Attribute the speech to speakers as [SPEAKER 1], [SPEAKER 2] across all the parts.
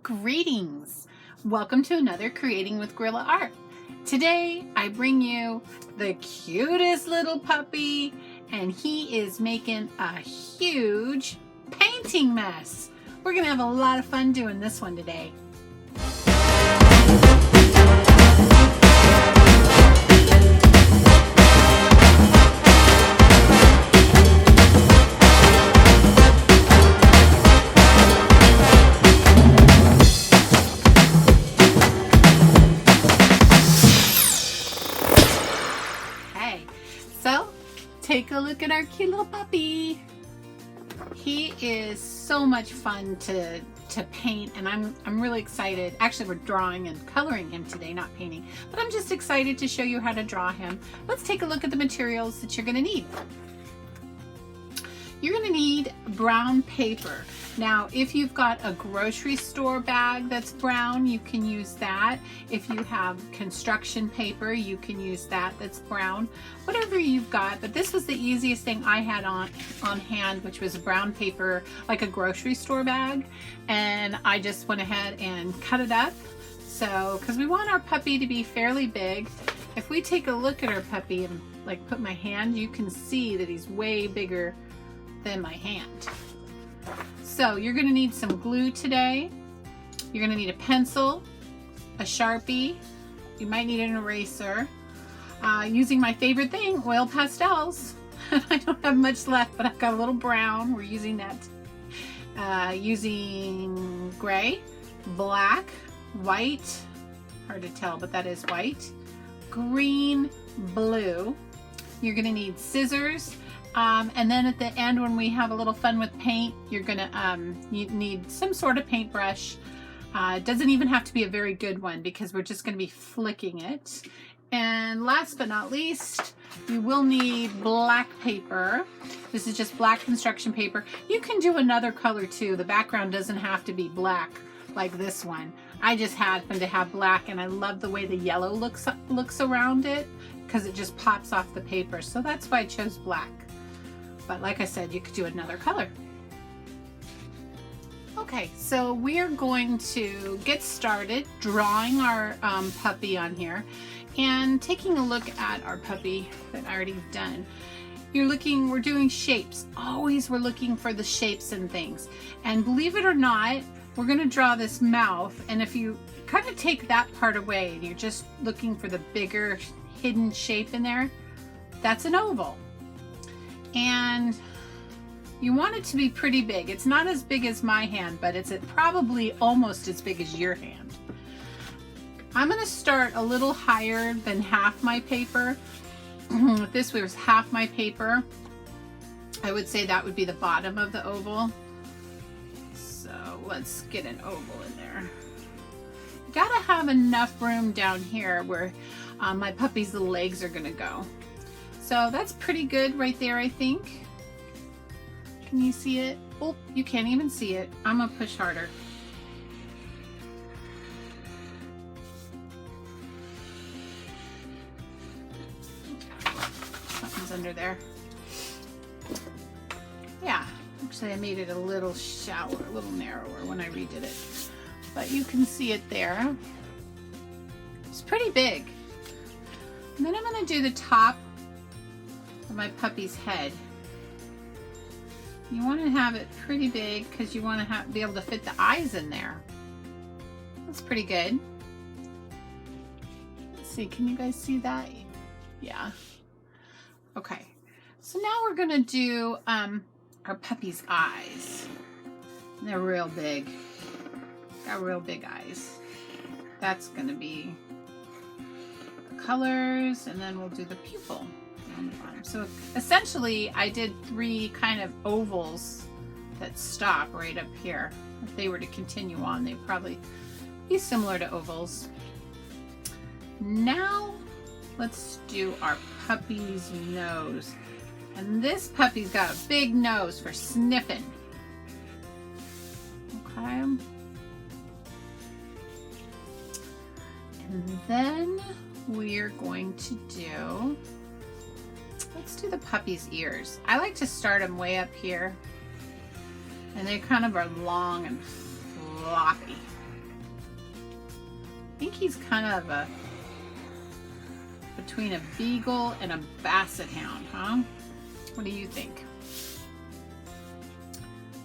[SPEAKER 1] Greetings! Welcome to another Creating with Gorilla Art. Today I bring you the cutest little puppy, and he is making a huge painting mess. We're gonna have a lot of fun doing this one today. So, take a look at our cute little puppy. He is so much fun to paint, and I'm really excited. Actually, we're drawing and coloring him today, not painting. But I'm just excited to show you how to draw him. Let's take a look at the materials that you're going to need. You're going to need brown paper. Now, if you've got a grocery store bag that's brown, you can use that. If you have construction paper, you can use that that's brown. Whatever you've got, but this was the easiest thing I had on hand, which was brown paper, like a grocery store bag. And I just went ahead and cut it up. So, because we want our puppy to be fairly big. If we take a look at our puppy and like put my hand, you can see that he's way bigger than my hand. So you're going to need some glue today. You're going to need a pencil, a Sharpie. You might need an eraser. Using my favorite thing, oil pastels. I don't have much left, but I've got a little brown. We're using that. Using gray, black, white. Hard to tell, but that is white. Green, blue. You're going to need scissors. And then at the end, when we have a little fun with paint, you're gonna you need some sort of paintbrush. It doesn't even have to be a very good one because we're just gonna be flicking it. And last but not least, you will need black paper. This is just black construction paper. You can do another color too. The background doesn't have to be black like this one. I just happen to have black, and I love the way the yellow looks around it because it just pops off the paper. So that's why I chose black. But like I said, you could do another color. Okay, so we're going to get started drawing our puppy on here and taking a look at our puppy that I already done. We're doing shapes. Always we're looking for the shapes and things. And believe it or not, we're gonna draw this mouth, and if you kind of take that part away and you're just looking for the bigger hidden shape in there, that's an oval. And you want it to be pretty big. It's not as big as my hand, but it's probably almost as big as your hand. I'm going to start a little higher than half my paper. If this was half my paper, I would say that would be the bottom of the oval. So let's get an oval in there. Gotta have enough room down here where my puppy's legs are going to go. So that's pretty good right there, I think. Can you see it? Oh, you can't even see it. I'm gonna push harder. Something's under there. Yeah, actually I made it a little shallower, a little narrower when I redid it. But you can see it there. It's pretty big. And then I'm gonna do the top of my puppy's head. You want to have it pretty big because you want to be able to fit the eyes in there. That's pretty good. Let's see, can you guys see that? Yeah. Okay, so now we're gonna do our puppy's eyes. They're real big. Got real big eyes. That's gonna be the colors, and then we'll do the pupil on the bottom. So essentially I did 3 kind of ovals that stop right up here. If they were to continue on, they'd probably be similar to ovals. Now let's do our puppy's nose. And this puppy's got a big nose for sniffing. Okay. And then we're going to do, let's do the puppy's ears. I like to start them way up here, and they kind of are long and floppy. I think he's kind of a between a beagle and a basset hound, huh? What do you think?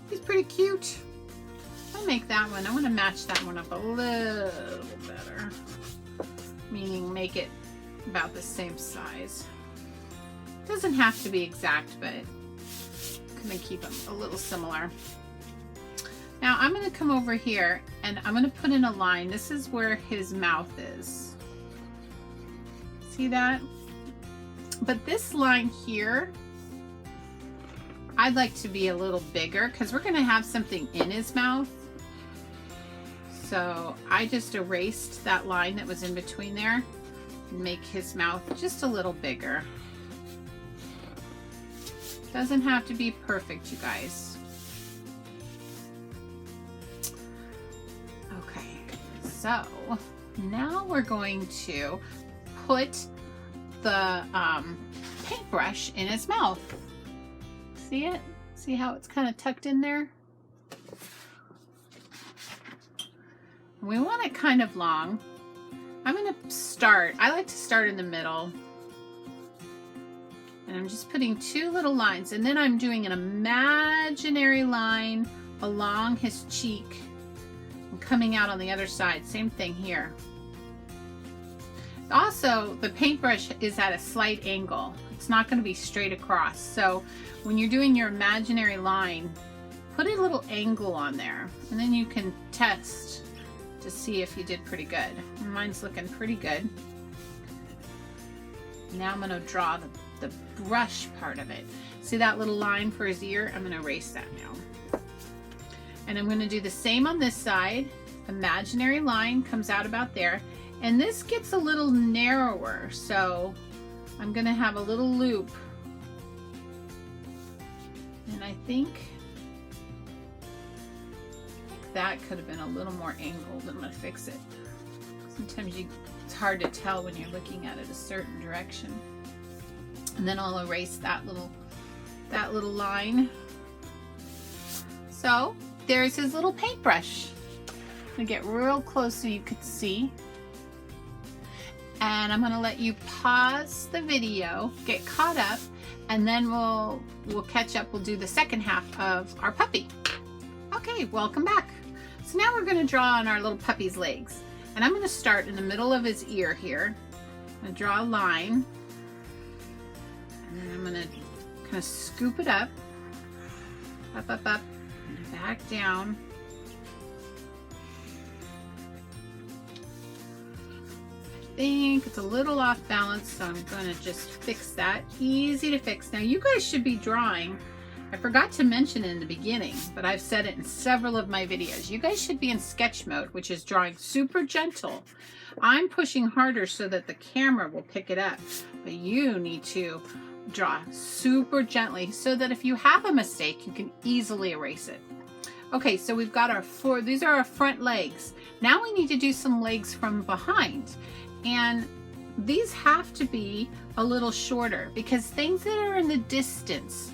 [SPEAKER 1] He's pretty cute. I'll make that one. I want to match that one up a little better. Meaning make it about the same size. Doesn't have to be exact, but I'm gonna keep them a little similar. Now I'm gonna come over here and I'm gonna put in a line. This is where his mouth is. See that? But this line here, I'd like to be a little bigger because we're gonna have something in his mouth. So I just erased that line that was in between there and make his mouth just a little bigger. Doesn't have to be perfect, you guys. Okay, so now we're going to put the paintbrush in his mouth. See it? See how it's kind of tucked in there? We want it kind of long. I'm going to start. I like to start in the middle. And I'm just putting two little lines. And then I'm doing an imaginary line along his cheek and coming out on the other side. Same thing here. Also, the paintbrush is at a slight angle. It's not going to be straight across. So when you're doing your imaginary line, put a little angle on there. And then you can test to see if you did pretty good. Mine's looking pretty good. Now I'm going to draw the brush part of it. See that little line for his ear? I'm going to erase that now. And I'm going to do the same on this side. Imaginary line comes out about there. And this gets a little narrower, so I'm going to have a little loop. And I think that could have been a little more angled. I'm going to fix it. Sometimes it's hard to tell when you're looking at it a certain direction. And then I'll erase that little line. So there's his little paintbrush. I'm going to get real close so you could see. And I'm going to let you pause the video, get caught up, and then we'll catch up. We'll do the second half of our puppy. Okay, welcome back. So now we're going to draw on our little puppy's legs. And I'm going to start in the middle of his ear here. I'm going to draw a line. And then I'm going to kind of scoop it up, up, and back down. I think it's a little off balance, so I'm going to just fix that. Easy to fix. Now you guys should be drawing. I forgot to mention in the beginning, but I've said it in several of my videos. You guys should be in sketch mode, which is drawing super gentle. I'm pushing harder so that the camera will pick it up, but you need to draw super gently so that if you have a mistake, you can easily erase it. Okay, so we've got our these are our front legs. Now we need to do some legs from behind. And these have to be a little shorter because things that are in the distance,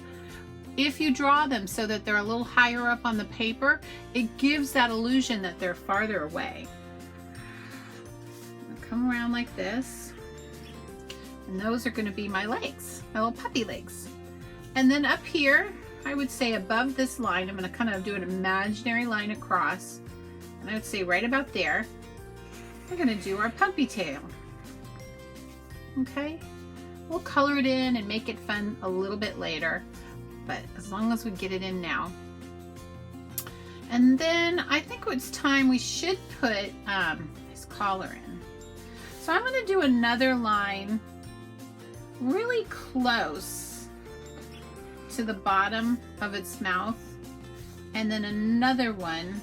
[SPEAKER 1] if you draw them so that they're a little higher up on the paper, it gives that illusion that they're farther away. I'll come around like this. And those are going to be my legs, my little puppy legs. And then up here, I would say above this line, I'm going to kind of do an imaginary line across. And I would say right about there, we're going to do our puppy tail. Okay? We'll color it in and make it fun a little bit later, but as long as we get it in now. And then I think it's time we should put his collar in. So I'm going to do another line really close to the bottom of its mouth, and then another one.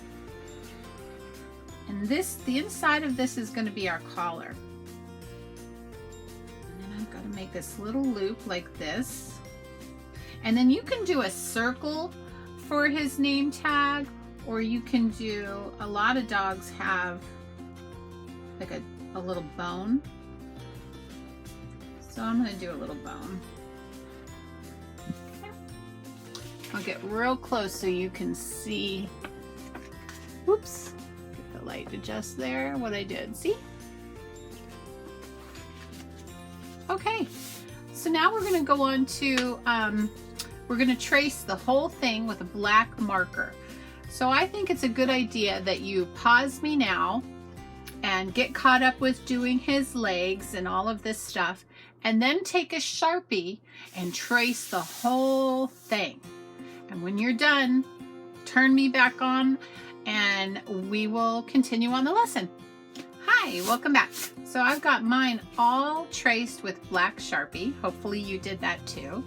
[SPEAKER 1] And this, the inside of this is going to be our collar. And then I've got to make this little loop like this. And then you can do a circle for his name tag, or you can do, a lot of dogs have like a little bone. So I'm going to do a little bone. Okay. I'll get real close so you can see. Whoops. Get light adjust there, what I did, see? Okay, so now we're gonna go on to, we're gonna trace the whole thing with a black marker. So I think it's a good idea that you pause me now and get caught up with doing his legs and all of this stuff, and then take a Sharpie and trace the whole thing. And when you're done, turn me back on and we will continue on the lesson. Hi, welcome back. So I've got mine all traced with black Sharpie. Hopefully you did that too.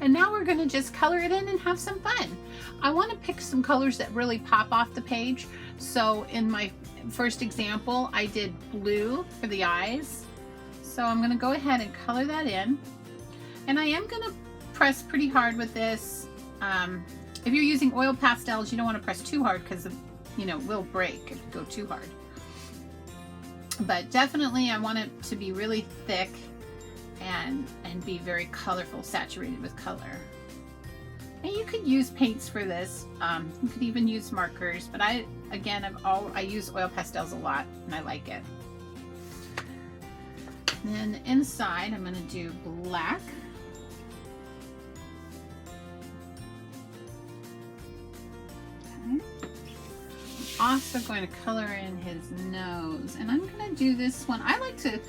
[SPEAKER 1] And now we're gonna just color it in and have some fun. I wanna pick some colors that really pop off the page. So in my first example, I did blue for the eyes. So I'm gonna go ahead and color that in. And I am gonna press pretty hard with this. If you're using oil pastels, you don't wanna press too hard because it will break if you go too hard. But definitely I want it to be really thick and be very colorful, saturated with color. And you could use paints for this. You could even use markers, but I use oil pastels a lot and I like it. And then inside I'm gonna do black. Okay. I'm also going to color in his nose, and I'm gonna do this one. I like to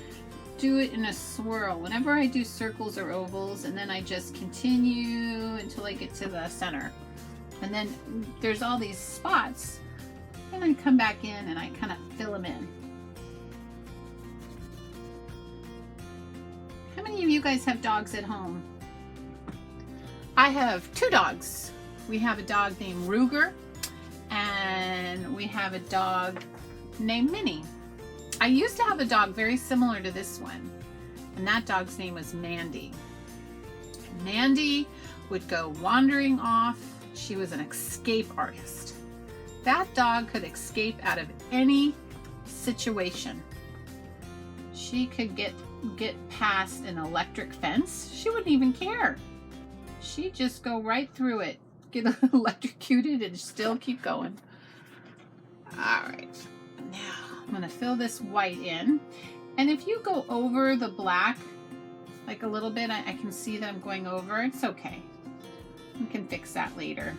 [SPEAKER 1] do it in a swirl whenever I do circles or ovals, and then I just continue until I get to the center. And then there's all these spots, and I come back in and I kind of fill them in. How many of you guys have dogs at home? I have 2 dogs. We have a dog named Ruger, and we have a dog named Minnie. I used to have a dog very similar to this one, and that dog's name was Mandy. Mandy would go wandering off. She was an escape artist. That dog could escape out of any situation. She could get past an electric fence. She wouldn't even care. She'd just go right through it, get electrocuted, and still keep going. All right, now I'm gonna fill this white in. And if you go over the black, like a little bit, I can see that I'm going over. It's okay. We can fix that later.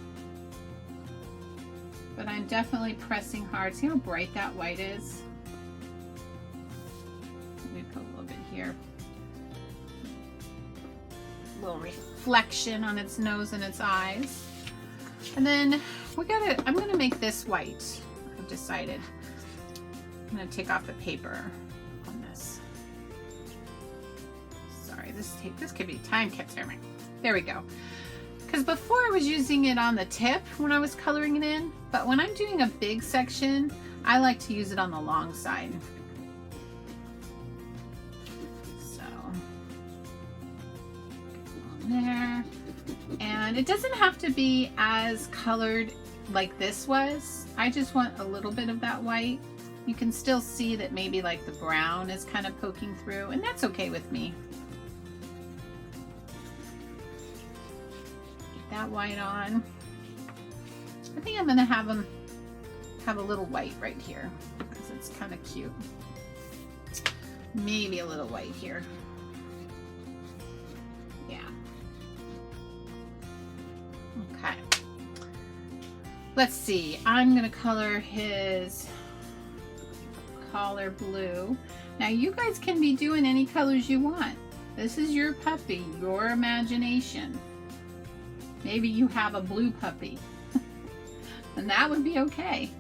[SPEAKER 1] But I'm definitely pressing hard. See how bright that white is? Let me put a little bit here. A little reflection on its nose and its eyes. And then I'm gonna make this white. I've decided. I'm gonna take off the paper on this. Sorry, this could be time consuming. There we go. Because before I was using it on the tip when I was coloring it in, but when I'm doing a big section, I like to use it on the long side. So, get on there. And it doesn't have to be as colored like this was. I just want a little bit of that white. You can still see that maybe like the brown is kind of poking through, and that's okay with me. Get that white on. I think I'm gonna have them have a little white right here because it's kind of cute. Maybe a little white here. Yeah. Okay. Let's see. I'm gonna color his collar blue. Now you guys can be doing any colors you want. This is your puppy, your imagination. Maybe you have a blue puppy and that would be okay.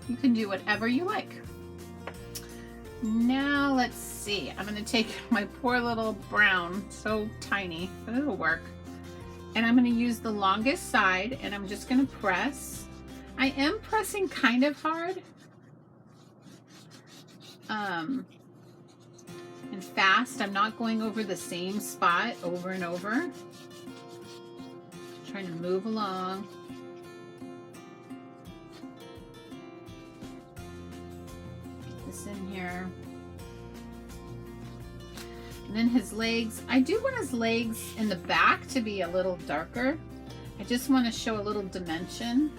[SPEAKER 1] You can do whatever you like. Now let's see. I'm gonna take my poor little brown, so tiny, but it'll work. And I'm gonna use the longest side and I'm just gonna press. I am pressing kind of hard. And fast. I'm not going over the same spot over and over. Trying to move along. Get this in here. And then his legs. I do want his legs in the back to be a little darker. I just want to show a little dimension.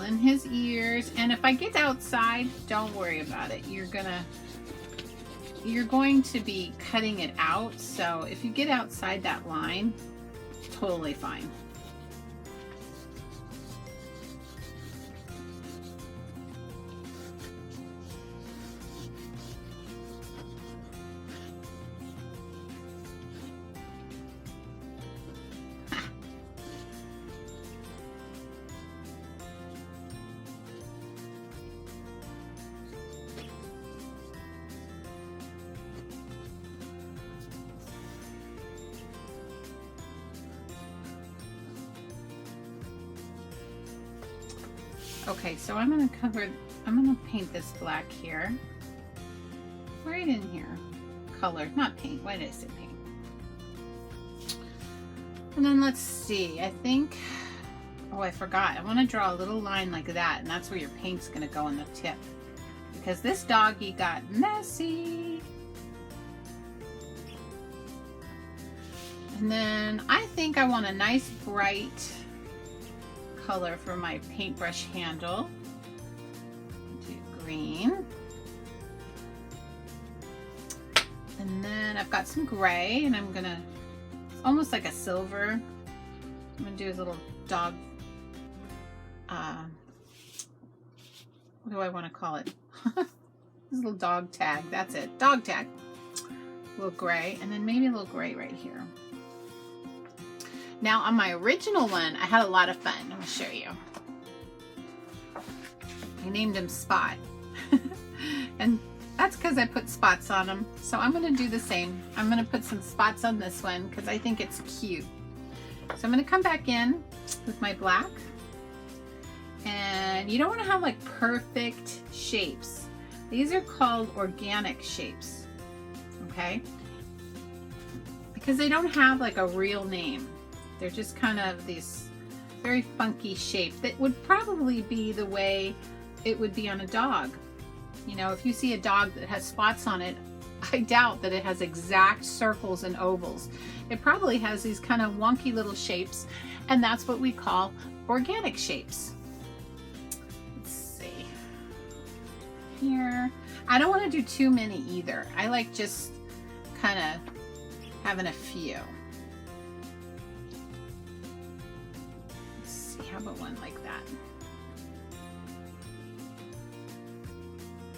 [SPEAKER 1] in his ears. And if I get outside, don't worry about it. You're going to be cutting it out. So if you get outside that line, totally fine. Okay, so I'm gonna paint this black here. Right in here. Color, not paint. Why did I say paint? And then let's see, I think, oh, I forgot. I want to draw a little line like that, and that's where your paint's gonna go in the tip. Because this doggy got messy. And then I think I want a nice bright color for my paintbrush handle. Do green. And then I've got some gray, and I'm gonna, almost like a silver. I'm gonna do his little dog, what do I want to call it? His little dog tag, that's it, dog tag. A little gray, and then maybe a little gray right here. Now on my original one, I had a lot of fun. I'm going to show you. I named him Spot. And that's because I put spots on him. So I'm going to do the same. I'm going to put some spots on this one because I think it's cute. So I'm going to come back in with my black. And you don't want to have like perfect shapes. These are called organic shapes. Okay? Because they don't have like a real name. They're just kind of these very funky shapes that would probably be the way it would be on a dog. You know, if you see a dog that has spots on it, I doubt that it has exact circles and ovals. It probably has these kind of wonky little shapes, and that's what we call organic shapes. Let's see. Here. I don't want to do too many either. I like just kind of having a few. How about one like that?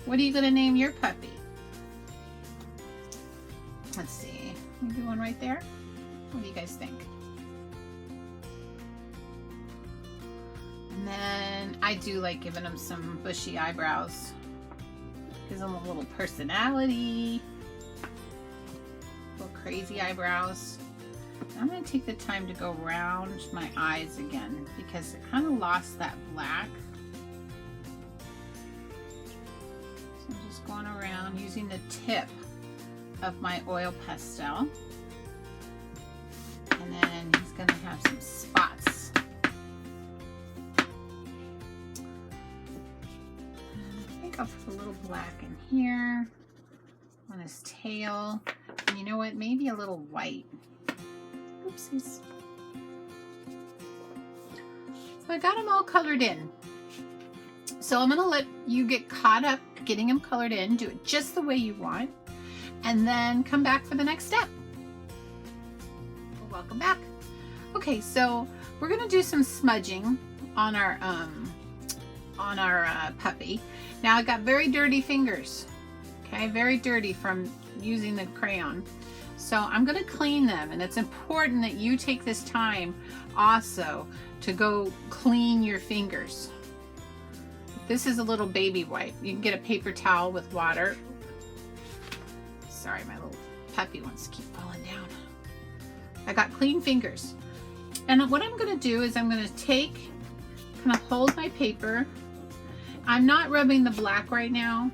[SPEAKER 1] What are you going to name your puppy? Let's see. Maybe one right there? What do you guys think? And then I do like giving him some bushy eyebrows. Gives him a little personality. Little crazy eyebrows. I'm going to take the time to go around my eyes again because it kind of lost that black. So I'm just going around using the tip of my oil pastel. And then he's going to have some spots. And I think I'll put a little black in here on his tail. And you know what? Maybe a little white. Oopsies. So I got them all colored in. So I'm going to let you get caught up getting them colored in. Do it just the way you want. And then come back for the next step. Well, welcome back. Okay, so we're going to do some smudging on our puppy. Now I got very dirty fingers. Okay, very dirty from using the crayon. So I'm going to clean them, and it's important that you take this time also to go clean your fingers. This is a little baby wipe. You can get a paper towel with water. Sorry, my little puppy wants to keep falling down. I got clean fingers. And what I'm going to do is I'm going to take, kind of hold my paper. I'm not rubbing the black right now.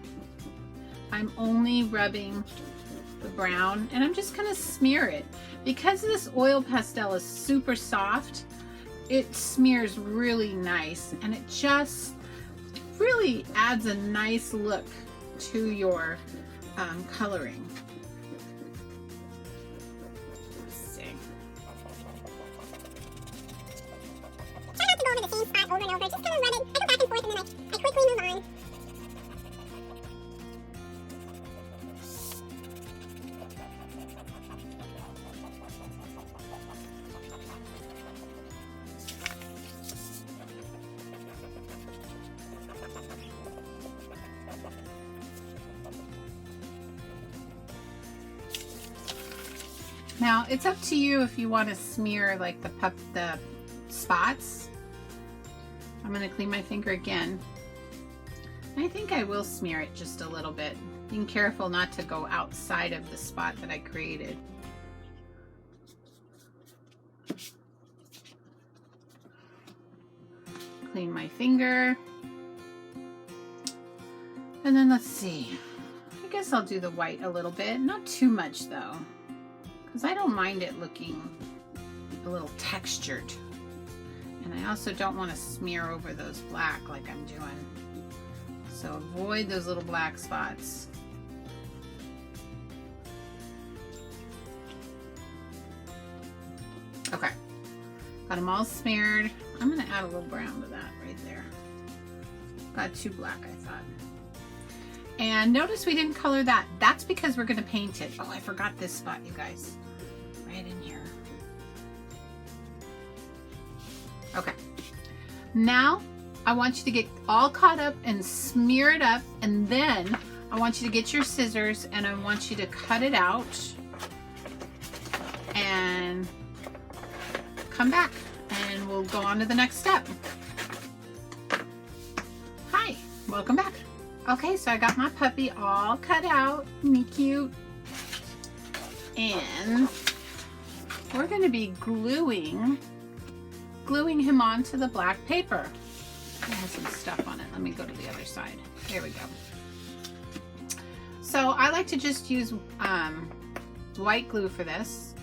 [SPEAKER 1] I'm only rubbing the brown, and I'm just going to smear it. Because this oil pastel is super soft, it smears really nice, and it just really adds a nice look to your coloring. Let's see.
[SPEAKER 2] Try not to go over the same spot over and over. Just kind of rub it. I go back and forth forth, and then I quickly move on.
[SPEAKER 1] Now it's up to you if you want to smear like the spots. I'm going to clean my finger again. I think I will smear it just a little bit. Being careful not to go outside of the spot that I created. Clean my finger. And then let's see. I guess I'll do the white a little bit. Not too much though, because I don't mind it looking a little textured. And I also don't want to smear over those black like I'm doing. So avoid those little black spots. Okay, got them all smeared. I'm gonna add a little brown to that right there. Got too black, I thought. And notice we didn't color that. That's because we're gonna paint it. Oh, I forgot this spot, you guys. Right in here. Okay. Now, I want you to get all caught up and smear it up, and then I want you to get your scissors and I want you to cut it out and come back and we'll go on to the next step. Hi, welcome back. Okay, so I got my puppy all cut out, me cute, and we're going to be gluing him onto the black paper. It has some stuff on it. Let me go to the other side. There we go. So I like to just use white glue for this.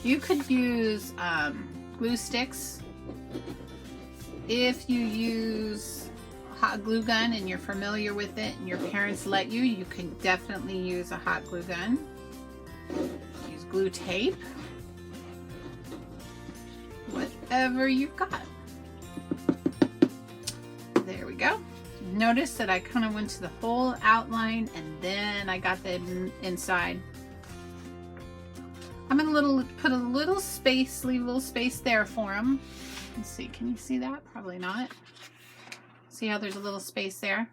[SPEAKER 1] You could use glue sticks. If you use hot glue gun and you're familiar with it and your parents let you, you can definitely use a hot glue gun. Use glue tape. Whatever you've got. There we go. Notice that I kind of went to the whole outline and then I got the inside. I'm gonna put a little space, leave a little space there for him. Let's see, can you see that? Probably not. See how there's a little space there?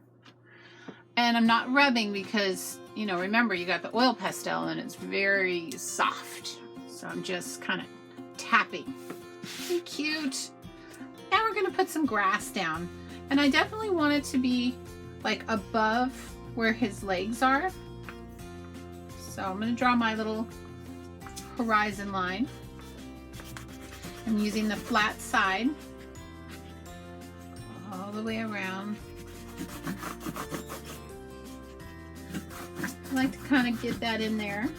[SPEAKER 1] And I'm not rubbing because, you know, remember you got the oil pastel and it's very soft. So I'm just kind of tapping. Very cute. Now we're gonna put some grass down. And I definitely want it to be like above where his legs are. So I'm gonna draw my little horizon line. I'm using the flat side all the way around. I like to kind of get that in there.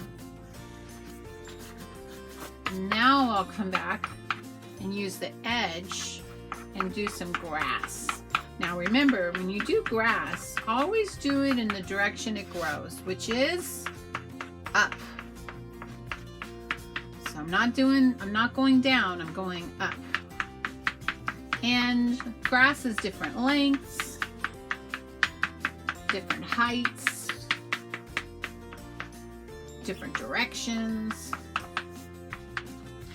[SPEAKER 1] Now I'll come back and use the edge and do some grass. Now remember, when you do grass, always do it in the direction it grows, which is up. So I'm not going down, I'm going up. And grass is different lengths, different heights, different directions.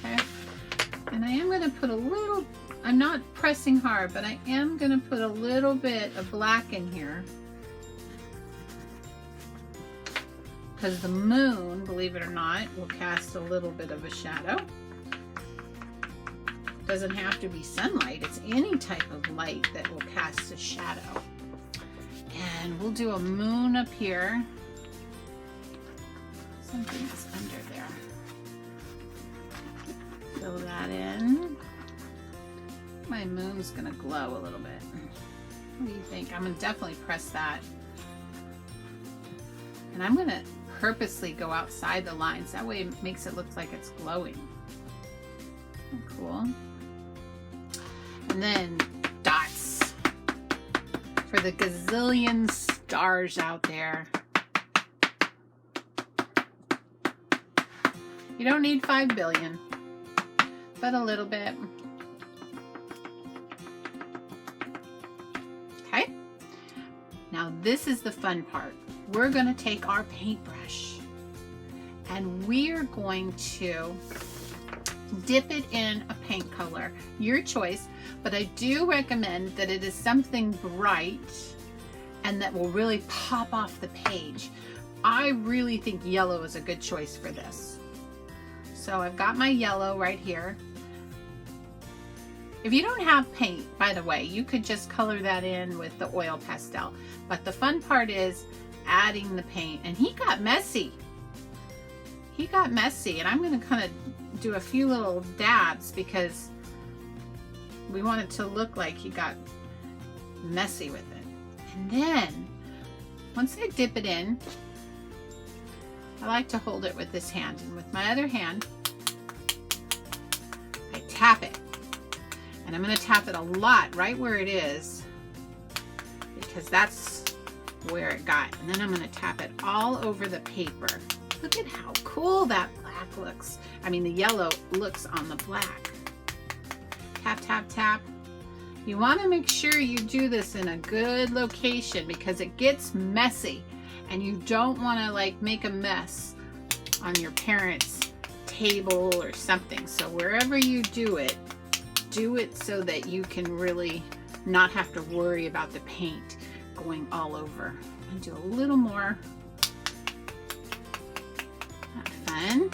[SPEAKER 1] Okay. And I am going to put a little, I'm not pressing hard, but I am going to put a little bit of black in here. Because the moon, believe it or not, will cast a little bit of a shadow. Doesn't have to be sunlight, it's any type of light that will cast a shadow. And we'll do a moon up here. Something is under there. Fill that in. My moon's gonna glow a little bit. What do you think? I'm gonna definitely press that. And I'm gonna purposely go outside the lines. That way it makes it look like it's glowing. Cool. And then dots for the gazillion stars out there. You don't need 5 billion, but a little bit. this is the fun part. We're going to take our paintbrush and we're going to dip it in a paint color, your choice, but I do recommend that it is something bright and that will really pop off the page. I really think yellow is a good choice for this. So I've got my yellow right here. If you don't have paint, by the way, you could just color that in with the oil pastel. But the fun part is adding the paint. And he got messy. He got messy. And I'm going to kind of do a few little dabs because we want it to look like he got messy with it. And then, once I dip it in, I like to hold it with this hand. And with my other hand, I tap it. And I'm going to tap it a lot right where it is because that's where it got. And then I'm going to tap it all over the paper. Look at how cool that black looks. I mean, the yellow looks on the black. Tap, tap, tap. You want to make sure you do this in a good location because it gets messy and you don't want to like make a mess on your parents' table or something. So wherever you do it so that you can really not have to worry about the paint going all over. I'm going to do a little more. Not fun.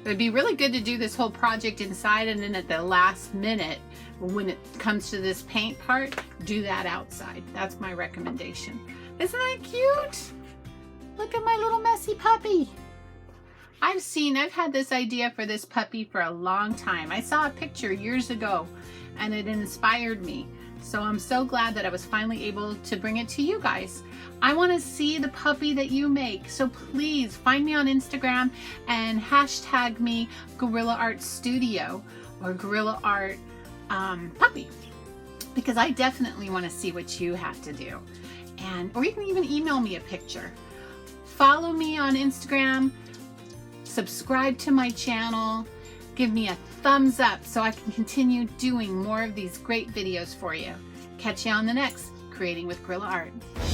[SPEAKER 1] It would be really good to do this whole project inside and then at the last minute when it comes to this paint part, do that outside. That's my recommendation. Isn't that cute? Look at my little messy puppy. I've had this idea for this puppy for a long time. I saw a picture years ago and it inspired me. So I'm so glad that I was finally able to bring it to you guys. I want to see the puppy that you make. So please find me on Instagram and hashtag me Gorilla Art Studio or Gorilla Art Puppy. Because I definitely want to see what you have to do. Or you can even email me a picture. Follow me on Instagram. Subscribe to my channel, give me a thumbs up so I can continue doing more of these great videos for you. Catch you on the next Creating with Gorilla Art.